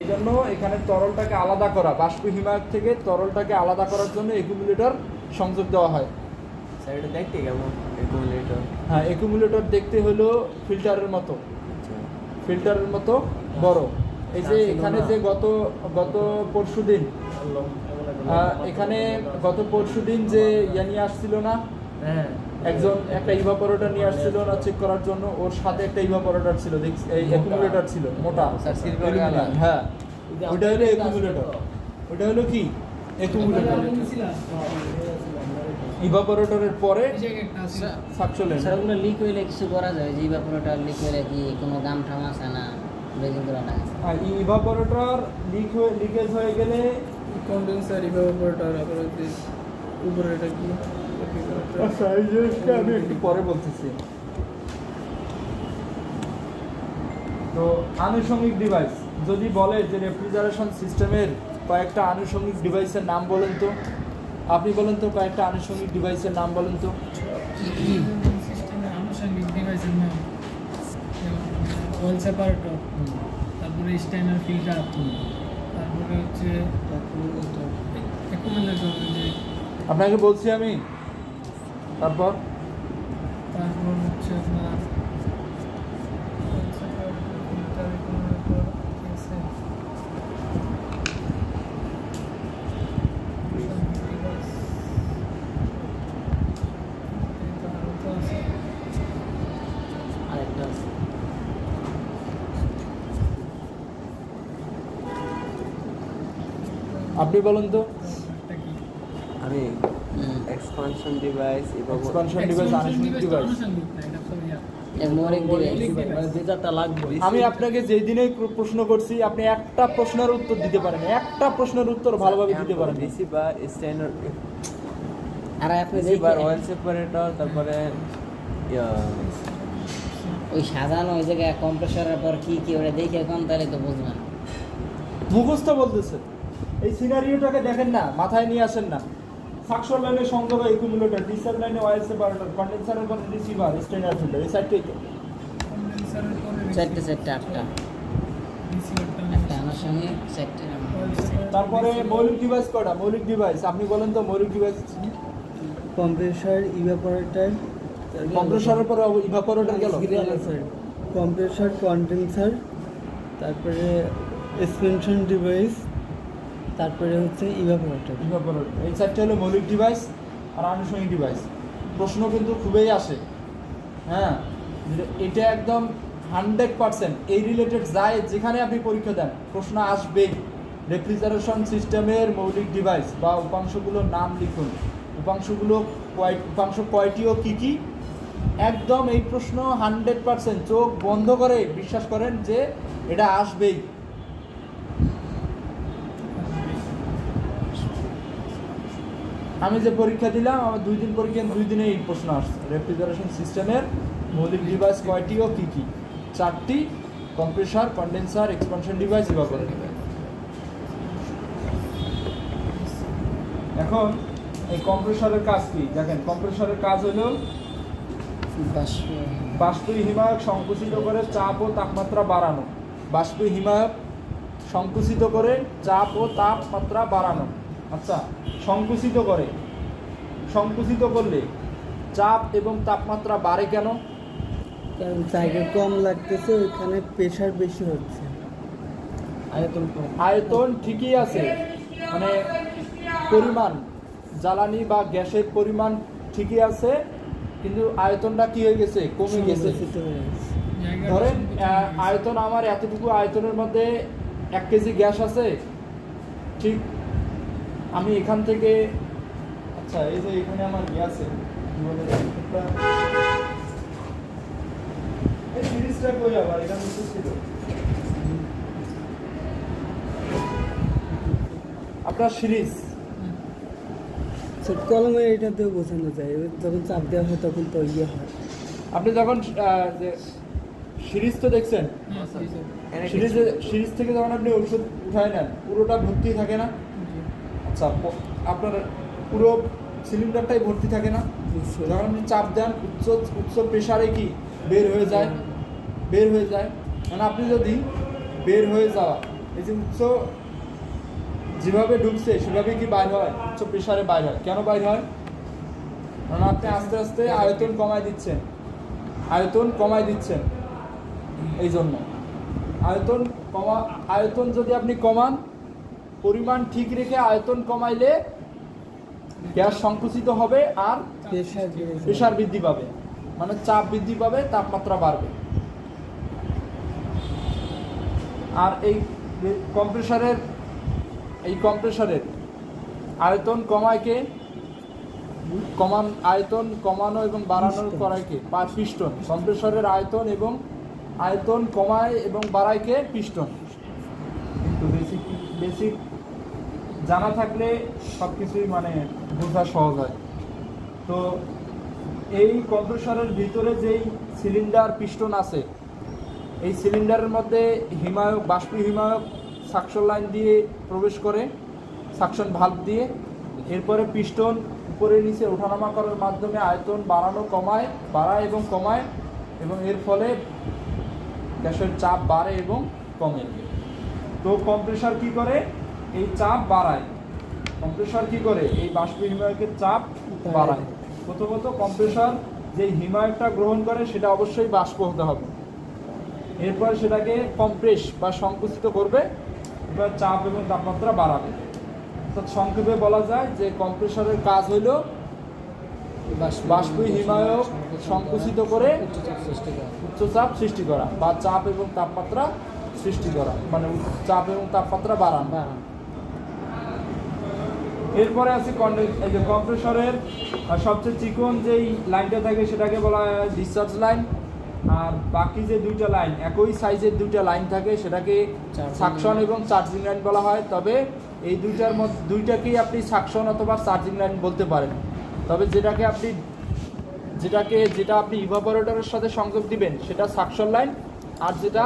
এই জন্য এখানে তরলটাকে আলাদা করা, বাষ্প হিমায়ক থেকে তরলটাকে আলাদা করার জন্য অ্যাকুমুলেটর সংযোগ দেওয়া হয়। এটা দেখতে কেমন অ্যাকুমুলেটর? হ্যাঁ, অ্যাকুমুলেটর দেখতে হলো ফিল্টারের মতো, ফিল্টারের মতো বড়। এই যে এখানে যে গত পরশুদিন এখানে গত পরশুদিন যে ইয়া নিয়ে আসছিল না, একজন একটা ইভাপোরেটর নিয়ে আসছিল না চেক করার জন্য, ওর সাথে একটা ইভাপোরেটর ছিল, এই অ্যাকুমুলেটর ছিল মোটা। হ্যাঁ, ওটা হলো অ্যাকুমুলেটর। ওটা হলো কি অ্যাকুমুলেটর। ইভাপোরেটরের পরে সাকশন সেগুলো লিক হইলে কিছু করা যায়? যে ইভাপোরেটর লিক হইলে কি কোনো দাম ঠাম আছে না বেজিং করা লাগে? আর ইভাপোরেটর লিকেজ হয়ে গেলে কন্ডেন্সার ইভাপোরেটর আবার উপরে এটা কি আচ্ছা, এই জিনিসটা আমি একটু পরে বলতেছি। তো আনুষঙ্গিক ডিভাইস যদি বলে যে রেফ্রিজারেশন সিস্টেমের কয়েকটা আনুষঙ্গিক ডিভাইসের নাম বলেন তো, আপনি বলেন তো কয়েকটা আনুষঙ্গিক ডিভাইসের নাম বলেন তো। সিস্টেমের আনুষঙ্গিক ডিভাইসের নাম ওয়েল সেপারেটর, তারপরে স্টাইনার ফিল্টার, তারপরে হচ্ছে অ্যাকুমুলেটর যে আপনাকে বলছি আমি। তারপর হচ্ছে আপনার আরেকটা আছে আপনি বলেন তো। আমি এক্সপানশন ডিভাইস, এক্সপানশন ডিভাইস আনুষঙ্গিক ডিভাইস। যেটা লাগবে। আমি আপনাকে যেই দিনে প্রশ্ন করছি আপনি একটা প্রশ্নের উত্তর দিতে পারেন, একটা প্রশ্নের উত্তর ভালোভাবে দিতে পারেন। রিসিভার, স্ট্যান্ডার, আর আপনি রিসিভার, ওয়েল সেপারেটর, তারপরে ওই সাজানো ওই জায়গায় কম্প্রেসরের পর কি কি ওটা দেখে এখন তাহলে তো বুঝবেন। মুখস্থ বলতেছে। এই সিনারিওটাকে দেখেন না, মাথায় নিয়ে আসেন না। সাকশন লাইনে সংযোগ অ্যাকুমুলেটর, ডিসচার্জ লাইনে ওয়েল সেপারেটর, কন্ডেন্সারের পরে রিসিভার, স্ট্যান্ডার ফিল্টার, এই সাইডটাই তো। চারটে আটটা, একটা আনুষঙ্গিক চারটে। তারপরে মৌলিক ডিভাইস কয়টা? মৌলিক ডিভাইস আপনি বলেন তো। মৌলিক ডিভাইস কম্প্রেসর, ইভাপোরেটর, কম্প্রেসরের পরে ইভাপোরেটর গেল, কম্প্রেসর, কন্ডেন্সার, তারপরে এক্সপেনশন ডিভাইস, তারপরে হচ্ছে ইভাপোরেটর। এই চারটে হলো মৌলিক ডিভাইস আর আনুষঙ্গিক ডিভাইস। প্রশ্ন কিন্তু খুবই আসে। হ্যাঁ, এটা একদম 100% এই রিলেটেড যায়, যেখানে আপনি পরীক্ষা দেন প্রশ্ন আসবেই। রেফ্রিজারেশন সিস্টেমের মৌলিক ডিভাইস বা উপাংশগুলোর নাম লিখুন। উপাংশ কয়টি ও কী কী, একদম এই প্রশ্ন 100% চোখ বন্ধ করে বিশ্বাস করেন যে এটা আসবেই। আমি যে পরীক্ষা দিলাম, আমার 2 দিন পরীক্ষা, 2 দিনে এই প্রশ্ন আসছে। রেফ্রিজারেশন সিস্টেমের মৌলিক ডিভাইস কয়টি ও কী কী? 4টি: compressor, condenser, expansion device, evaporator. এখন এই কম্প্রেসরের কাজ কি দেখেন। কম্প্রেসরের কাজ হলো বাষ্প হিমায়ক সংকুচিত করে চাপ ও তাপমাত্রা বাড়ানো। বাষ্প হিমায়ক সংকুচিত করে চাপ ও তাপমাত্রা বাড়ানো। আচ্ছা, সংকুচিত করলে চাপ এবং তাপমাত্রা বাড়ে কেন? কারণ জায়গা কম লাগতেছে, ওইখানে প্রেশার বেশি হচ্ছে। আয়তন ঠিকই আছে, মানে পরিমাণ জ্বালানি বা গ্যাসের পরিমাণ ঠিকই আছে, কিন্তু আয়তনটা কি হয়ে গেছে? কমে গেছে। ধরেন আয়তন আমার এতটুকু, আয়তনের মধ্যে 1 কেজি গ্যাস আছে, ঠিক আমি এখান থেকে, আচ্ছা এই যে এখানে আমার ইয়ে আছে, এই সিরিজটা কই আবার এখানে ছিল আপনার সিরিজ কলমে এটাতেও বোঝানো যায়, যখন চাপ দেওয়া হয় তখন তো ইয়ে হয়। আপনি যখন সিরিজ তো দেখছেন, সিরিজ থেকে যখন আপনি ঔষধ উঠায় নেন পুরোটা ভর্তি থাকে না? আচ্ছা, আপনার পুরো সিলিন্ডারটাই ভর্তি থাকে না? যখন আপনি চাপ দেন উচ্চ প্রেশারে কি বের হয়ে যায়? মানে আপনি যদি বের হয়ে যাওয়া এই যে উচ্চ যেভাবে ঢুকছে সেভাবে কি বাইর হয়, উচ্চ প্রেসারে বাইর হয়। কেন বাইর হয়? কারণ আপনি আস্তে আস্তে আয়তন কমায় দিচ্ছেন এই জন্য। আয়তন যদি আপনি কমান, পরিমাণ ঠিক রেখে আয়তন কমাইলে গ্যাস সংকুচিত হবে আর প্রেসার বৃদ্ধি পাবে, মানে চাপ বৃদ্ধি পাবে, তাপমাত্রা বাড়বে। আর এই কম্প্রেসরের আয়তন আয়তন কমানো এবং বাড়ানোর করাইকে পিস্টন। কম্প্রেসরের আয়তন কমায় এবং বাড়াইকে পিস্টন। কিন্তু বেসিক জানা থাকলে সব কিছুই মানে বোঝা সহজ হয়। তো এই কম্প্রেসরের ভিতরে যেই সিলিন্ডার পিস্টন আছে, এই সিলিন্ডারের মধ্যে বাষ্প হিমায়ক সাকশন লাইন দিয়ে প্রবেশ করে, সাকশন ভালভ দিয়ে। এরপরে পিস্টন উপরে নিচে ওঠানামা করার মাধ্যমে আয়তন বাড়ায় এবং কমায়, এবং এর ফলে গ্যাসের চাপ বাড়ে এবং কমে। তো কম্প্রেসর কি করে? এই চাপ বাড়ায়। কম্প্রেসর কি করে? এই বাষ্প হিমায়কের চাপ বাড়ায়। প্রথমত কম্প্রেসর যে হিমায়কটা গ্রহণ করে সেটা অবশ্যই বাষ্প হতে হবে, এরপর সেটাকে কম্প্রেস বা সংকুচিত করবে, এবার চাপ এবং তাপমাত্রা বাড়াবে। অর্থাৎ সংক্ষেপে বলা যায় যে কম্প্রেসরের কাজ হইল বাষ্প হিমায়ক সংকুচিত করে উচ্চচাপ সৃষ্টি করা বা চাপ এবং তাপমাত্রা সৃষ্টি করা, মানে চাপ এবং তাপমাত্রা বাড়ানো। এরপরে আছে এই যে কম্প্রেসরের সবচেয়ে চিকন যেই লাইনটা থাকে সেটাকে বলা হয় ডিসচার্জ লাইন। আর বাকি যে দুইটা লাইন, একই সাইজের দুইটা লাইন থাকে, সেটাকে সাকশন এবং চার্জিং লাইন বলা হয়। তবে এই দুইটাকেই আপনি সাকশন অথবা চার্জিং লাইন বলতে পারেন। তবে যেটা আপনি ইভাপোরেটরের সাথে সংযোগ দিবেন সেটা সাকশন লাইন, আর যেটা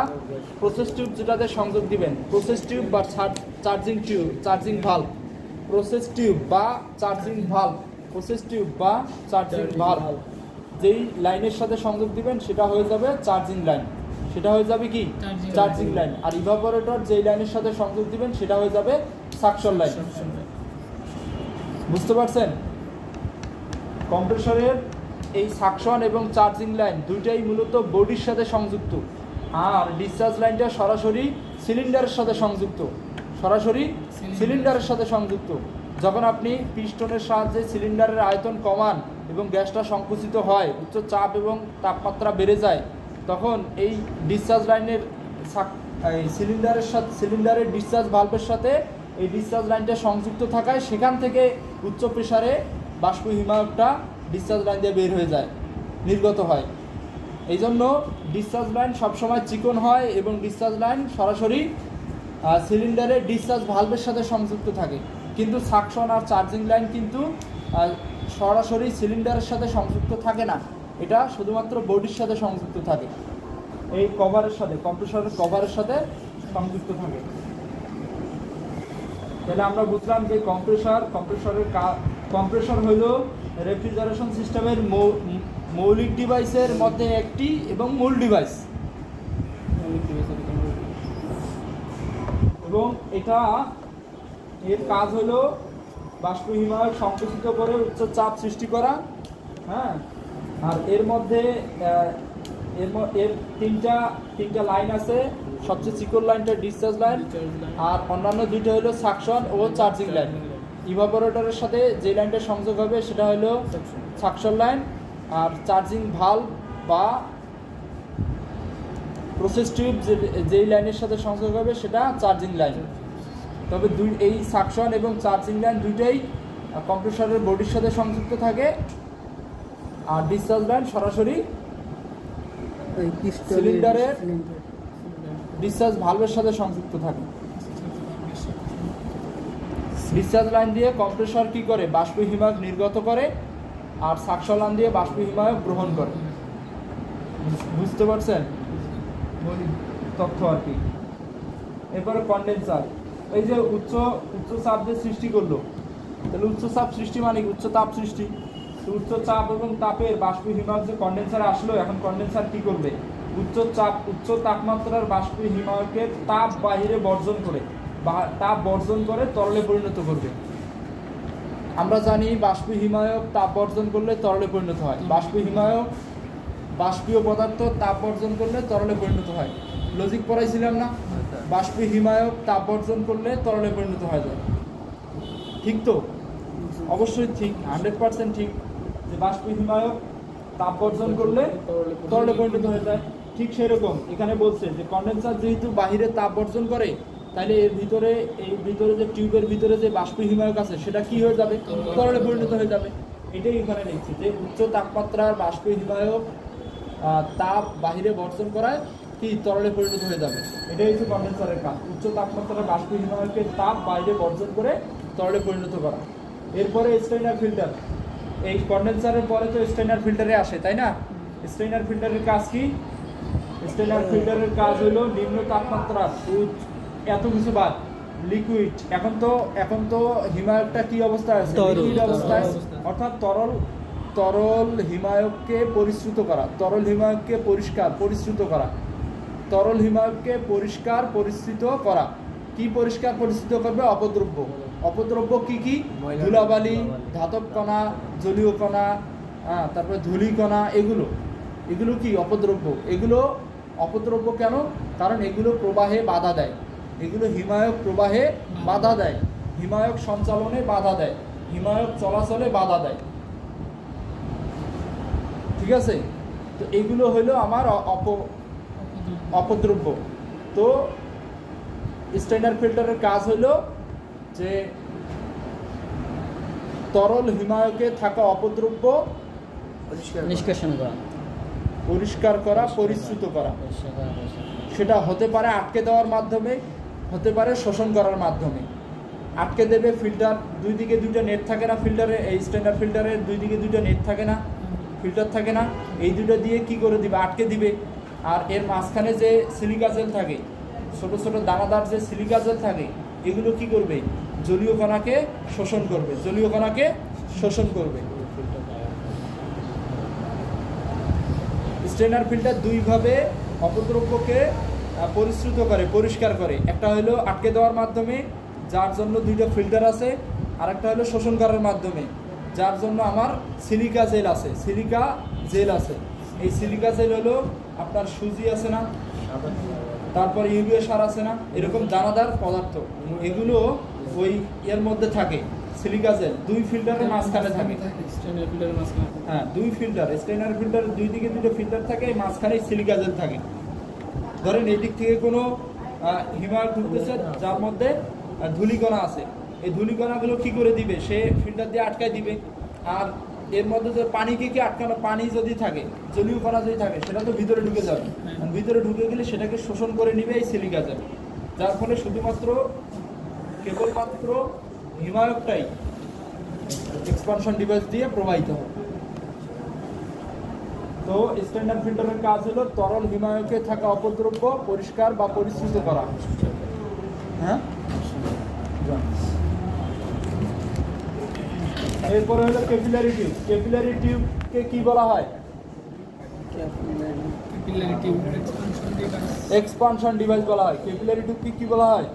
প্রসেস টিউব যেটাতে সংযোগ দিবেন, প্রসেস টিউব বা চার্জিং ভাল্ব, প্রসেস টিউব বা চার্জিং ভাল্ব যেই লাইনের সাথে সংযোগ দিবেন সেটা হয়ে যাবে চার্জিং লাইন, সেটা হয়ে যাবে কি চার্জিং লাইন। আর ইভাপোরেটর যেই লাইনের সাথে সংযোগ দিবেন সেটা হয়ে যাবে সাকশন লাইন। বুঝতে পারছেন? কম্প্রেসরের এই সাকশন এবং চার্জিং লাইন দুইটাই মূলত বডির সাথে সংযুক্ত, আর ডিসচার্জ লাইনটা সরাসরি সিলিন্ডারের সাথে সংযুক্ত। যখন আপনি পিস্টনের সাহায্যে সিলিন্ডারের আয়তন কমান এবং গ্যাসটা সংকুচিত হয়, উচ্চ চাপ এবং তাপমাত্রা বেড়ে যায়, তখন এই ডিসচার্জ লাইনের সিলিন্ডারের ডিসচার্জ ভালভের সাথে এই ডিসচার্জ লাইনটা সংযুক্ত থাকায় সেখান থেকে উচ্চ প্রেসারে বাষ্প হিমায়কটা ডিসচার্জ লাইন দিয়ে বের হয়ে যায়, নির্গত হয়। এই জন্য ডিসচার্জ লাইন সবসময় চিকন হয় এবং ডিসচার্জ লাইন সরাসরি সিলিন্ডারের ডিসচার্জ ভালভের সাথে সংযুক্ত থাকে। কিন্তু সাকশন আর চার্জিং লাইন কিন্তু সরাসরি সিলিন্ডারের সাথে সংযুক্ত থাকে না, এটা শুধুমাত্র বডির সাথে সংযুক্ত থাকে, এই কভারের সাথে, কম্প্রেসরের কভারের সাথে সংযুক্ত থাকে। তাহলে আমরা বুঝলাম যে কম্প্রেসর হইল রেফ্রিজারেশন সিস্টেমের মৌলিক ডিভাইসের মধ্যে একটি এবং মূল ডিভাইস, এবং এর কাজ হলো বাষ্প হিমায়ক সংকুচিত করে উচ্চ চাপ সৃষ্টি করা। হ্যাঁ, আর এর মধ্যে এর তিনটা লাইন আছে। সবচেয়ে চিকন লাইনটা ডিসচার্জ লাইন, আর অন্যান্য দুইটা হলো সাকশন ও চার্জিং লাইন। ইভাপোরেটরের সাথে যে লাইনটা সংযোগ হবে সেটা হলো সাকশন লাইন, আর চার্জিং ভালভ বা প্রসেস টিউব যেই লাইনের সাথে সংযোগ হবে সেটা চার্জিং লাইন। তবে এই সাকশন এবং চার্জিং লাইন দুইটাই কম্প্রেসরের বডির সাথে সংযুক্ত থাকে, আর ডিসচার্জ লাইন সরাসরি সিলিন্ডারের ডিসচার্জ ভালভের সাথে সংযুক্ত থাকে। ডিসচার্জ লাইন দিয়ে কম্প্রেসর কি করে? বাষ্প হিমায়ক নির্গত করে, আর সাকশন লাইন দিয়ে বাষ্প হিমায়ক গ্রহণ করে। বুঝতে পারছেন তথ্য আর কি। এরপরে কন্ডেন্সার, এই যে উচ্চ চাপ যে সৃষ্টি করলো, তাহলে উচ্চ চাপ সৃষ্টি মানে উচ্চ তাপ সৃষ্টি। তো উচ্চ চাপ এবং তাপের বাষ্প হিমায়ক যে কন্ডেন্সারে আসলো, এখন কন্ডেন্সার কি করবে? উচ্চ তাপমাত্রার বাষ্প হিমায়কে তাপ বাহিরে বর্জন করে তাপ বর্জন করে তরলে পরিণত করবে। আমরা জানি বাষ্প হিমায়ক তাপ বর্জন করলে তরলে পরিণত হয়। বাষ্প হিমায়ক বাষ্পীয় পদার্থ তাপ বর্জন করলে তরলে পরিণত হয়। লজিক পড়াইছিলাম না? বাষ্প হিমায়ক তাপ বর্জন করলে তরলে পরিণত হয়ে যায়। ঠিক তো? অবশ্যই ঠিক, 100% ঠিক যে বাষ্প হিমায়ক তাপ বর্জন করলে তরলে পরিণত হয়ে যায়। ঠিক সেরকম এখানে বলছে যে কন্ডেন্সার যেহেতু বাহিরে তাপ বর্জন করে, তাহলে এর ভিতরে যে টিউবের ভিতরে যে বাষ্প হিমায়ক আছে সেটা কি হয়ে যাবে? তরলে পরিণত হয়ে যাবে। এটাই এখানে লিখছি যে উচ্চ তাপমাত্রার বাষ্প হিমায়ক তাপ বাহিরে বর্জন করায় কি তরলে পরিণত হয়ে যাবে। এটাই হচ্ছে কন্ডেন্সারের কাজ, উচ্চ তাপমাত্রার বাষ্প হিমায়কের তাপ বাইরে বর্জন করে তরলে পরিণত করা। এরপরে স্টেইনার ফিল্টার। এই কন্ডেন্সারের পরে তো স্টেইনার ফিল্টারে আসে, তাই না? স্টেইনার ফিল্টারের কাজ কি? স্টেইনার ফিল্টারের কাজ হলো নিম্ন তাপমাত্রা এত কিছু বাদ লিকুইড। এখন তো হিমায়কটা কি অবস্থায় আছে? লিকুইড অবস্থায়, অর্থাৎ তরল হিমায়ককে পরিশ্রুত করা, তরল হিমায়ককে পরিশ্রুত করা, তরল হিমায়ককে পরিশ্রুত করা। কি পরিষ্কার পরিশ্রুত করবে? অপদ্রব্য। অপদ্রব্য কি কি? ধুলাবালি, ধাতব কণা, জলীয় কণা, তারপরে ধূলি কণা, এগুলো কি অপদ্রব্য। এগুলো অপদ্রব্য কেন? কারণ এগুলো প্রবাহে বাধা দেয়। এগুলো হিমায়ক প্রবাহে বাধা দেয়, হিমায়ক সঞ্চালনে বাধা দেয়, হিমায়ক চলাচলে বাধা দেয়। ঠিক আছে? তো এগুলো হলো আমার অপদ্রব্য। তো স্টেইনার ফিল্টারের কাজ হলো যে তরল হিমায়কে থাকা অপদ্রব্য নিষ্কাশন করা, পরিষ্কার করা, পরিশ্রুত করা। সেটা হতে পারে আটকে দেওয়ার মাধ্যমে, হতে পারে শোষণ করার মাধ্যমে। আটকে দেবে ফিল্টার, দুই দিকে দুইটা নেট থাকে না ফিল্টারে, এই স্টেইনার ফিল্টারের দুই দিকে দুইটা নেট থাকে না, ফিল্টার থাকে না, এই দুটো দিয়ে কি করে দিবে? আটকে দিবে। আর এর মাঝখানে যে সিলিকা জেল থাকে, ছোট ছোট দানাদার যে সিলিকা জেল থাকে, এগুলো কি করবে? জলীয় কণাকে শোষণ করবে, জলীয় কণাকে শোষণ করবে। স্টেইনার ফিল্টার দুইভাবে অপদ্রব্যকে পরিশ্রুত করে, পরিষ্কার করে। একটা হলো আটকে দেওয়ার মাধ্যমে, যার জন্য দুইটা ফিল্টার আছে, আর একটা হলো শোষণ করার মাধ্যমে, যার জন্য আমার সিলিকা জেল আছে, সিলিকা জেল আছে। এই সিলিকা জেল হলো আপনার সুজি আছে না, তারপরে ইউরিয়া সার আছে না, এরকম দানাদার পদার্থ, এগুলো ওই এর মধ্যে থাকে। সিলিকা জেল দুই ফিল্টারের মাঝখানে থাকে। হ্যাঁ, দুই ফিল্টার, স্টেইনার ফিল্টারের দুই দিকে দুটো ফিল্টার থাকে, মাঝখানে সিলিকা জেল থাকে। ধরেন এই দিক থেকে কোনো হিমায়ক ঢুকতেছে যার মধ্যে ধূলিকণা আছে, এই ধূলিকণাগুলো কি করে দিবে? সে ফিল্টার দিয়ে আটকায় দিবে। আর এর মধ্যে যে পানিকে কি আটকানো, পানি যদি থাকে, জলীয় কণা যদি থাকে, সেটা তো ভিতরে ঢুকে যাবে। ভিতরে ঢুকে গেলে সেটাকে শোষণ করে নিবে এই সিলিকা জেল, যার ফলে কেবলমাত্র হিমায়কটাই এক্সপানশন ডিভাইস দিয়ে প্রবাহিত হয়। তো স্টেইনার ফিল্টারের কাজ হলো তরল হিমায়কে থাকা অপদ্রব্য পরিষ্কার বা পরিশ্রুত করা। হ্যাঁ, এরপরে হলো ক্যাপিলারি টিউব। ক্যাপিলারি টিউবকে কি বলা হয়? এক্সপানশন ডিভাইস বলা হয়। ক্যাপিলারি টিউবকে কি বলা হয়?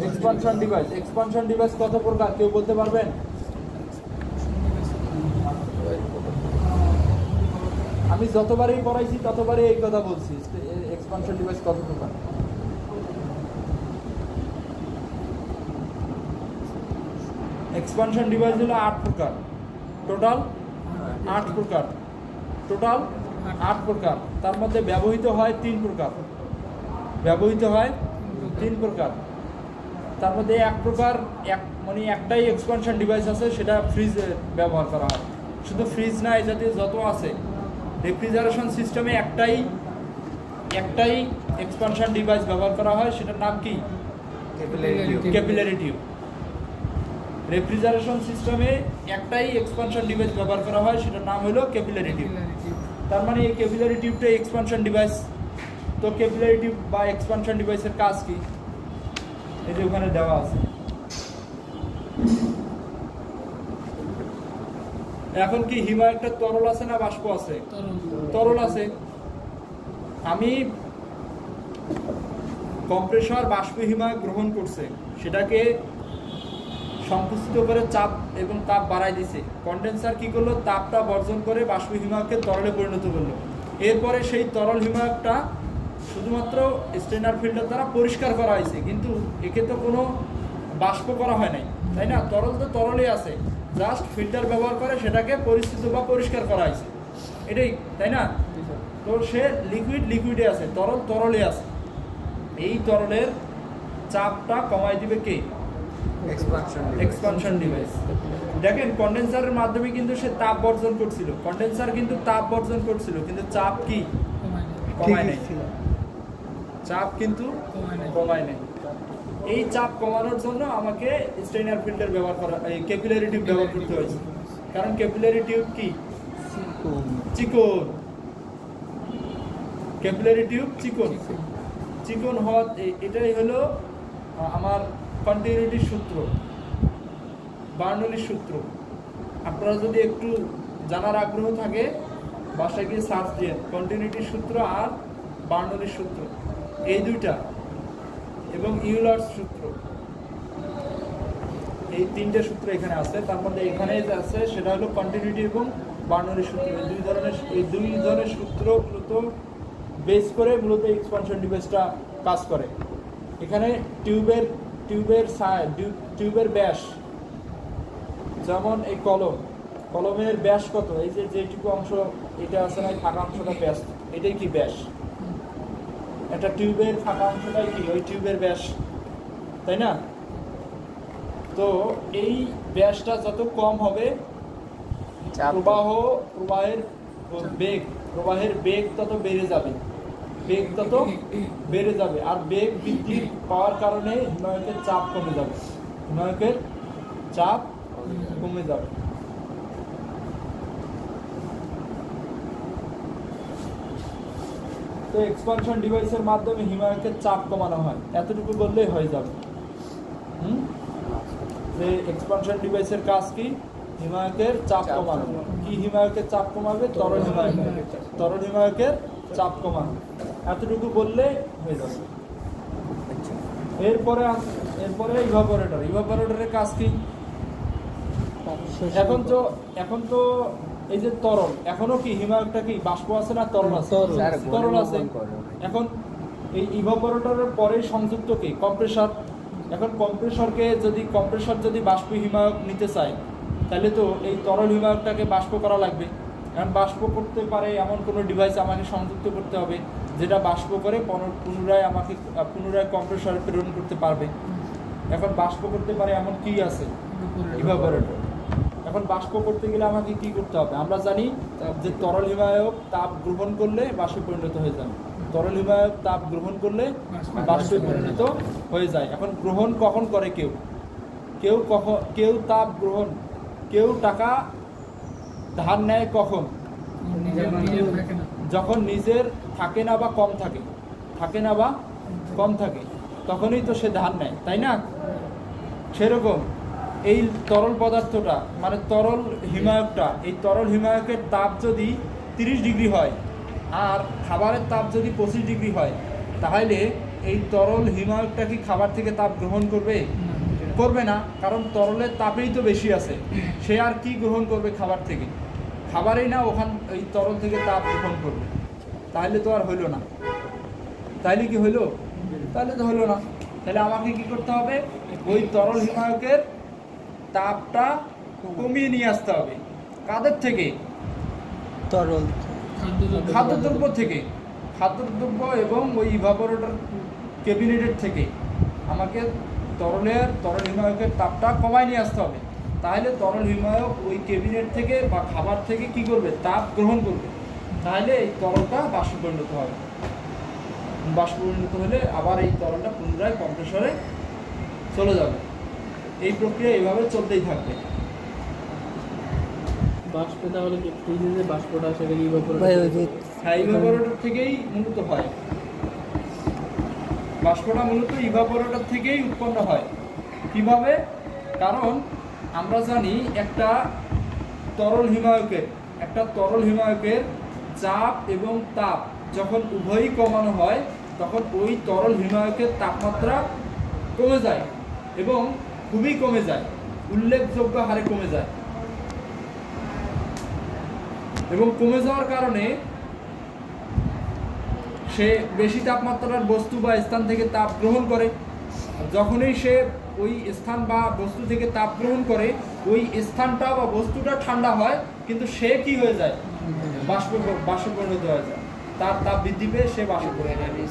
Expansion device. এক্সপানশন ডিভাইস কত প্রকার কেউ বলতে পারবেন? আমি যতবারই পড়াইছি ততবারই এই কথা বলছি, এক্সপানশন ডিভাইস কত প্রকার। এক্সপানশন ডিভাইস হলো 8 প্রকার, টোটাল 8 প্রকার, টোটাল 8 প্রকার। তার মধ্যে ব্যবহৃত হয় 3 প্রকার, ব্যবহৃত হয় 3 প্রকার। তার মধ্যে এক প্রকার, মানে একটাই এক্সপানশন ডিভাইস আছে, সেটা ফ্রিজে ব্যবহার করা হয়। শুধু ফ্রিজ না, এই জাতীয় যত আছে রেফ্রিজারেশন সিস্টেমে একটাই এক্সপানশন ডিভাইস ব্যবহার করা হয়, সেটার নাম কি? Capillary tube. রেফ্রিজারেশন সিস্টেমে একটাই এক্সপানশন ডিভাইস ব্যবহার করা হয়, সেটার নাম হলো ক্যাপিলারি টিউব। তার মানে এই ক্যাপিলারি টিউবটাই এক্সপানশন ডিভাইস। তো ক্যাপিলারি টিউব বা এক্সপানশন ডিভাইসের কাজ কি? এই যে ওখানে দেওয়া আছে। এখন কি হিমায়কটা তরল আছে না বাষ্প আছে? তরল আছে। আমি কম্প্রেসর বাষ্প হিমায়ক গ্রহণ করছে, সেটাকে সংকুচিত করে চাপ এবং তাপ বাড়াই দিছে। কন্ডেন্সার কি করলো, তাপটা বর্জন করে বাষ্প হিমায়ককে তরলে পরিণত করলো। এরপরে সেই তরল হিমায়কটা শুধুমাত্র স্টেনার ফিল্টার দ্বারা পরিষ্কার করা হয়েছে, কিন্তু একে তো কোনো বাষ্প করা হয় নাই, তাই না? তরল তো তরলেই আছে, জাস্ট ফিল্টার ব্যবহার করে সেটাকে পরিস্থিত বা পরিষ্কার করা হয়েছে, এটাই, তাই না? তো সে লিকুইডে আছে, তরল তরলে আছে। এই তরলের চাপটা কমাই দিবে কে? Expansion device. দেখেন কন্ডেন্সারের মাধ্যমে কিন্তু সে তাপ বর্জন করছিল, কন্ডেন্সার কিন্তু তাপ বর্জন করছিল, কিন্তু চাপ কি কমায় নাই, চাপ কিন্তু কমায় নাই। এই চাপ কমানোর জন্য আমাকে স্টেইনার ফিল্টার ব্যবহার করা, এই ক্যাপিলারি টিউব ব্যবহার করতে হয়েছে, কারণ ক্যাপিলারি টিউব কি চিকন, ক্যাপিলারি টিউব চিকন হওয়া, এটাই হলো আমার কন্টিনিউটির সূত্র, বার্নৌলির সূত্র। আপনারা যদি একটু জানার আগ্রহ থাকে বাসায় গিয়ে সার্চ দিয়ে কন্টিনিউটির সূত্র আর বার্নৌলির সূত্র, এই দুইটা, এবং ইউলার্স সূত্র, এই তিনটে সূত্র এখানে আছে। তার মধ্যে এখানে যে আছে সেটা হলো কন্টিনিউটি এবং বার্নৌলির সূত্র। এই দুই ধরনের সূত্র মূলত বেস করে মূলত এক্সপানশন ডিভাইসটা কাজ করে। এখানে টিউবের ব্যাস, যেমন এই কলমের ব্যাস কত, এই যে যেটুকু অংশ এটা আছে না, ফাঁকা অংশটা ব্যাস, এটাই কি ব্যাস? একটা টিউবের ফাঁকা অংশটাই কি ওই টিউবের ব্যাস, তাই না? তো এই ব্যাসটা যত কম হবে প্রবাহের বেগ তত বেড়ে যাবে, আর বেগ বৃদ্ধি পাওয়ার কারণে হিমায়কের চাপ কমে যাবে। তো এক্সপানশন ডিভাইসের মাধ্যমে হিমায়কের চাপ কমানো হয়, এতটুকু বললেই হয়ে যাবে। যে এক্সপানশন ডিভাইসের কাজ কি? হিমায়কের চাপ কমানো। কি হিমায়কের চাপ কমাবে? তরল হিমায়কের চাপ কমানো, এতটুকু বললে হয়ে যাবে। এরপরে ইভাপোরেটরের কাজ কি? এখন তো এই যে তরল, এখনো কি হিমায়কটা কি বাষ্প আছে না তরল আছে? তরল আছে। এখন এই ইভাপোরেটরের পরে সংযুক্ত কি? কম্প্রেসর। এখন কম্প্রেসর যদি বাষ্প হিমায়ক নিতে চায়, তাহলে তো এই তরল হিমায়কটাকে বাষ্প করা লাগবে। এখন বাষ্প করতে পারে এমন কোনো ডিভাইস আমাকে সংযুক্ত করতে হবে যেটা বাষ্প করে পুনরায় কম্প্রেসরে প্রেরণ করতে পারবে। এখন বাষ্প করতে পারে এমন কি আছে? ইভাপোরেটর। এখন বাষ্প করতে গেলে আমাকে কি করতে হবে? আমরা জানি যে তরল হিমায়ক তাপ গ্রহণ করলে বাষ্পে পরিণত হয়ে যায়, তরল হিমায়ক তাপ গ্রহণ করলে বাষ্পে পরিণত হয়ে যায়। এখন গ্রহণ কখন করে? কেউ তাপ গ্রহণ, কেউ টাকা ধার নেয় কখন? যখন নিজের থাকে না বা কম থাকে, তখনই তো সে ধার নেয়, তাই না? সেরকম এই তরল পদার্থটা মানে তরল হিমায়কটা, এই তরল হিমায়কের তাপ যদি 30 ডিগ্রি হয় আর খাবারের তাপ যদি 25 ডিগ্রি হয়, তাহলে এই তরল হিমায়কটা কি খাবার থেকে তাপ গ্রহণ করবে না, কারণ তরলের তাপেই তো বেশি আছে। সে আর কি গ্রহণ করবে খাবার থেকে? খাবারই না, এই তরল থেকে তাপ গ্রহণ করবে। তাহলে তো আর হইল না। তাহলে কি হইল? তাহলে তো হইল না। তাহলে আমাকে কি করতে হবে? ওই তরল হিমায়কের তাপটা কমিয়ে নিয়ে আসতে হবে। কাদের থেকে? তরল খাদ্যদ্রব্য এবং ওই ইভাপোরেটর ক্যাবিনেটের থেকে আমাকে তরল হিমায়কের তাপটা কমায় নিয়ে আসতে হবে। তাহলে তরল হিমায়ক ওই ক্যাবিনেট থেকে বা খাবার থেকে কি করবে? তাপ গ্রহণ করবে। তাহলে এই তরলটা বাষ্পে পরিণত হবে। বাষ্পে পরিণত হলে আবার এই তরলটা পুনরায় কম্প্রেসরে চলে যাবে। এই প্রক্রিয়া এইভাবে চলতেই থাকবে। বাষ্পে তাহলে ফ্রিজে যে বাষ্পটা সেটা ইভাপোরেটর থেকেই মূলত হয়। বাষ্পটা মূলত ইভাপোরেটর থেকেই উৎপন্ন হয়। কিভাবে? কারণ আমরা জানি একটা তরল হিমায়কের চাপ এবং তাপ যখন উভয়ই কমানো হয় তখন ওই তরল হিমায়কের তাপমাত্রা কমে যায় এবং খুবই কমে যায়, উল্লেখযোগ্য হারে কমে যায়। এবং কমে যাওয়ার কারণে সে বেশি তাপমাত্রার বস্তু বা স্থান থেকে তাপ গ্রহণ করে। যখনই সে ওই স্থান বা বস্তু থেকে তাপ গ্রহণ করে ওই স্থানটা বা বস্তুটা ঠান্ডা হয়, কিন্তু সে কি হয়ে যায়? বাষ্পে পরিণত হয়ে যায়। তার তাপ বৃদ্ধি পেয়ে সে বাষ্পে পরিণত হয়।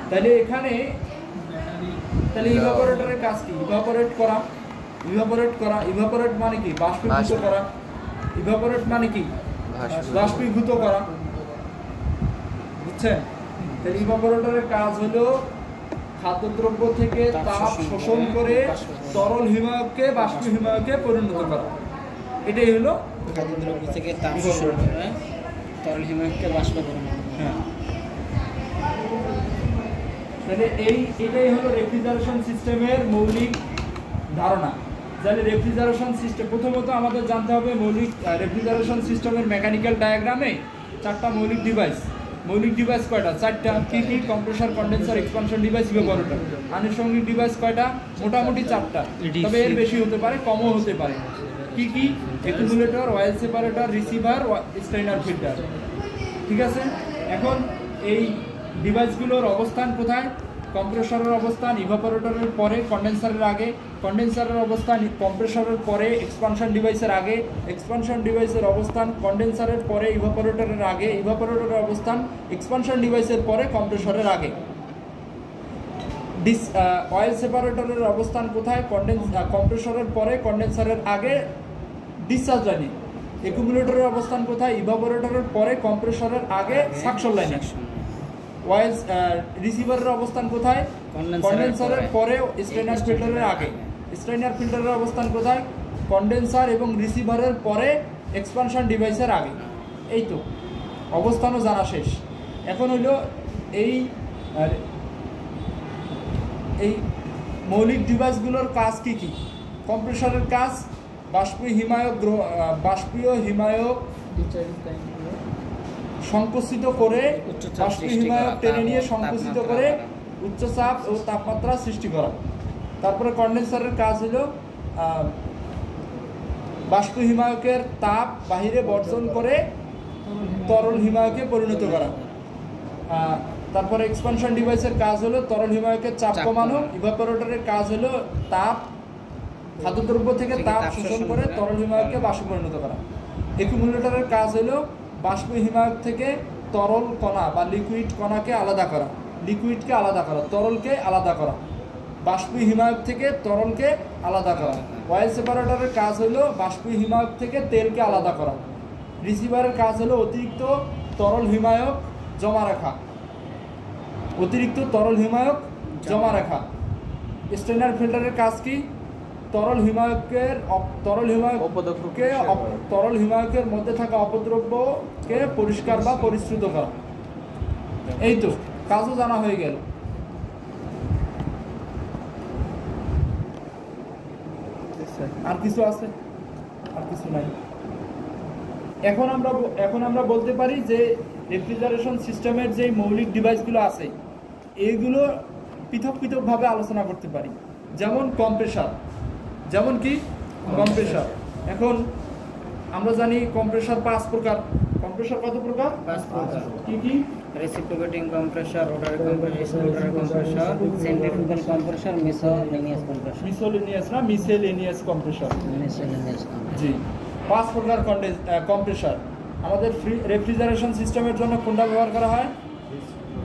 তাহলে এখানে ইভাপোরেটরের কাজ কি? ইভাপোরেট করা। ইভাপোরেট মানে কি? বাষ্পীভূত করা। ইভাপোরেট মানে কি? বাষ্পীভূত করা। বুঝছেন? তাহলে ইভাপোরেটরের কাজ হলো খাদ্যদ্রব্য থেকে তাপ শোষণ করে তরল হিমায়ককে বাষ্প হিমায়কে পরিণত করা। এটাই হলো খাদ্যদ্রব্য থেকে তাপ শোষণ করে তরল হিমায়ককে বাষ্পে পরিণত করা। হ্যাঁ। তাহলে এটাই হলো রেফ্রিজারেশন সিস্টেমের মৌলিক ধারণা। তাহলে রেফ্রিজারেশন সিস্টেম প্রথমত আমাদের জানতে হবে মৌলিক রেফ্রিজারেশন সিস্টেমের মেকানিক্যাল ডায়াগ্রামে 4টা মৌলিক ডিভাইস। মৌলিক ডিভাইস কয়টা? 4টা। কি কি? Compressor, condenser, expansion device, evaporator. আনুষঙ্গিক ডিভাইস কয়টা? মোটামুটি 4টা, তবে এর বেশি হতে পারে, কমও হতে পারে। কি কি? Accumulator, oil separator, receiver, strainer filter. ঠিক আছে। এখন এই ডিভাইসগুলোর অবস্থান কোথায়? কম্প্রেসরের অবস্থান ইভাপোরেটরের পরে, কন্ডেন্সারের আগে। কন্ডেন্সারের অবস্থান কম্প্রেসরের পরে, এক্সপানশন ডিভাইসের আগে। এক্সপানশন ডিভাইসের অবস্থান কন্ডেন্সারের পরে, ইভাপোরেটরের আগে। ইভাপোরেটরের অবস্থান এক্সপানশন ডিভাইসের পরে, কম্প্রেসরের আগে। অয়েল সেপারেটরের অবস্থান কোথায়? কম্প্রেসরের পরে, কন্ডেন্সারের আগে, ডিসচার্জ লাইনে। অ্যাকুমুলেটরের অবস্থান কোথায়? ইভাপোরেটরের পরে, কম্প্রেসরের আগে, সাকশন লাইনে। ওয়াইজ রিসিভারের অবস্থান কোথায়? কন্ডেন্সারের পরে, স্ট্রেইনার ফিল্টারের আগে। স্ট্রেইনার ফিল্টারের অবস্থান কোথায়? কন্ডেন্সার এবং রিসিভারের পরে, এক্সপানশন ডিভাইসের আগে। এই তো অবস্থানও জানা শেষ। এখন হইল এই মৌলিক ডিভাইসগুলোর কাজ কি কি? কম্প্রেসরের কাজ বাষ্পীয় হিমায়ক সংকুচিত করে, বাষ্পীয় হিমায়ক টেনে নিয়ে সংকুচিত করে উচ্চচাপ ও তাপমাত্রা সৃষ্টি করা। তারপরে কন্ডেন্সারের কাজ হলো বাষ্প হিমায়কের তাপ বাহিরে বর্জন করে তরল হিমায়কে পরিণত করা। তারপরে এক্সপানশন ডিভাইসের কাজ হলো তরল হিমায়কের চাপ কমানো। ইভাপোরেটরের কাজ হলো তাপ খাদ্যদ্রব্য থেকে তাপ শোষণ করে তরল হিমায়ককে বাষ্পে পরিণত করা। অ্যাকুমুলেটরের কাজ হলো বাষ্প হিমায়ক থেকে তরল কণা বা লিকুইড কণাকে আলাদা করা, লিকুইডকে আলাদা করা, তরলকে আলাদা করা, বাষ্প হিমায়ক থেকে তরলকে আলাদা করা। অয়েল সেপারেটরের কাজ হলো বাষ্প হিমায়ক থেকে তেলকে আলাদা করা। রিসিভারের কাজ হলো অতিরিক্ত তরল হিমায়ক জমা রাখা, অতিরিক্ত তরল হিমায়ক জমা রাখা। স্ট্রেইনার ফিল্টারের কাজ কি? তরল হিমায়কের মধ্যে থাকা অপদ্রব্যকে পরিষ্কার বা পরিশ্রুত করা। এই তো কাজও জানা হয়ে গেল। আর কিছু আছে? আর কিছু নাই। এখন আমরা বলতে পারি যে রেফ্রিজারেশন সিস্টেমের যে মৌলিক ডিভাইসগুলো আছে এইগুলো পৃথক পৃথকভাবে আলোচনা করতে পারি। যেমন কম্প্রেসর, যেমন কি কম্প্রেসর। এখন আমরা জানি কম্প্রেসর 5 প্রকার। কম্প্রেসর কত প্রকার? 5 প্রকার। কি কি? Reciprocating compressor, rotary compressor, centrifugal compressor, miscellaneous compressor. Miscellaneous compressor. জি, 5 প্রকার কম্প্রেসর। আমাদের রেফ্রিজারেশন সিস্টেমের জন্য কোনটা ব্যবহার করা হয়?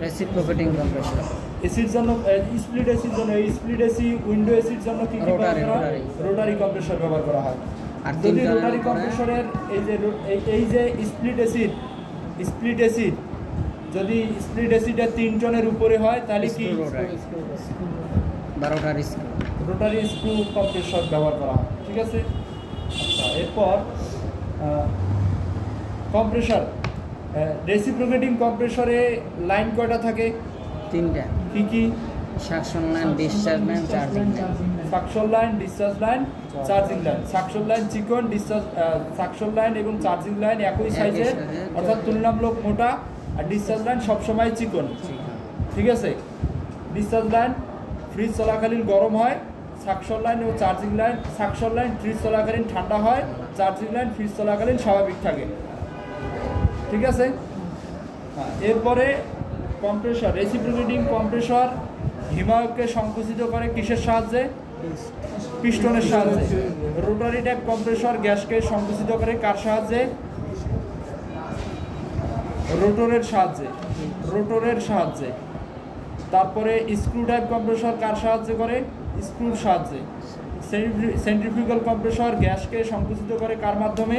Reciprocating compressor. এসির জন্য, স্প্লিট এসির জন্য, স্প্লিট এসি, উইন্ডো এসির জন্য কি ব্যবহার করা হয়? রোটারি কম্প্রেসর ব্যবহার করা হয়। আর যদি রোটারি কম্প্রেসরের এই যে স্প্লিট এসির যদি স্প্লিট এসিটা 3 টনের উপরে হয় তাহলে কি রোটারি স্ক্রু কম্প্রেসর ব্যবহার করা হয়। ঠিক আছে। আচ্ছা, এরপর কম্প্রেসর, রেসিপ্রোকেটিং কম্প্রেসরে লাইন কয়টা থাকে? 3টা। কি কি? Suction line, discharge line, charging line. Suction line, discharge line, charging line. Suction line চিকন, ডিসচার্জ সাকশন লাইন এবং চার্জিং লাইন একই সাইজের অর্থাৎ তুলনামূলক মোটা, আর ডিসচার্জ লাইন সবসময় চিকন। ঠিক আছে, ডিসচার্জ লাইন ফ্রিজ চলাকালীন গরম হয়, সাকশন লাইন ও charging line, suction line fridge চলাকালীন ঠান্ডা হয়, চার্জিং লাইন ফ্রিজ চলাকালীন স্বাভাবিক থাকে। ঠিক আছে, এরপরে কম্প্রেসর, রেসিপ্রোকেটিং কম্প্রেসর হিমায়ককে সংকুচিত করে কিসের সাহায্যে? পিস্টনের সাহায্যে। রোটারি টাইপ কম্প্রেসর গ্যাসকে সংকুচিত করে কার সাহায্যে? রোটরের সাহায্যে, রোটরের সাহায্যে। তারপরে স্ক্রু টাইপ কম্প্রেসর কার সাহায্যে করে? স্ক্রুর সাহায্যে। সেন্ট্রিফিউগাল কম্প্রেসর গ্যাসকে সংকুচিত করে কার মাধ্যমে?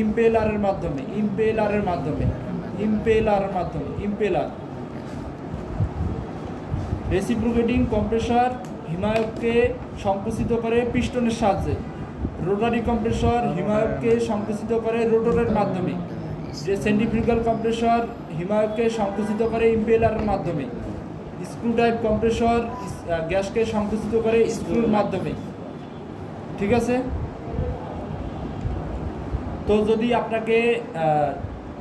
ইম্পেলারের মাধ্যমে, ইম্পেলারের মাধ্যমে, ইম্পেলারের মাধ্যমে, ইম্পেলার। রেসিপ্রোকেটিং কম্প্রেসর হিমায়ককে সংকুচিত করে পিস্টনের সাহায্যে। রোটারি কম্প্রেসর হিমায়ককে সংকুচিত করে রোটরের মাধ্যমে। যে সেন্ট্রিফিউগাল কম্প্রেসর হিমায়ককে সংকুচিত করে ইম্পেলারের মাধ্যমে। স্ক্রু টাইপ কম্প্রেসর গ্যাসকে সংকুচিত করে স্ক্রুর মাধ্যমে। ঠিক আছে, তো যদি আপনাকে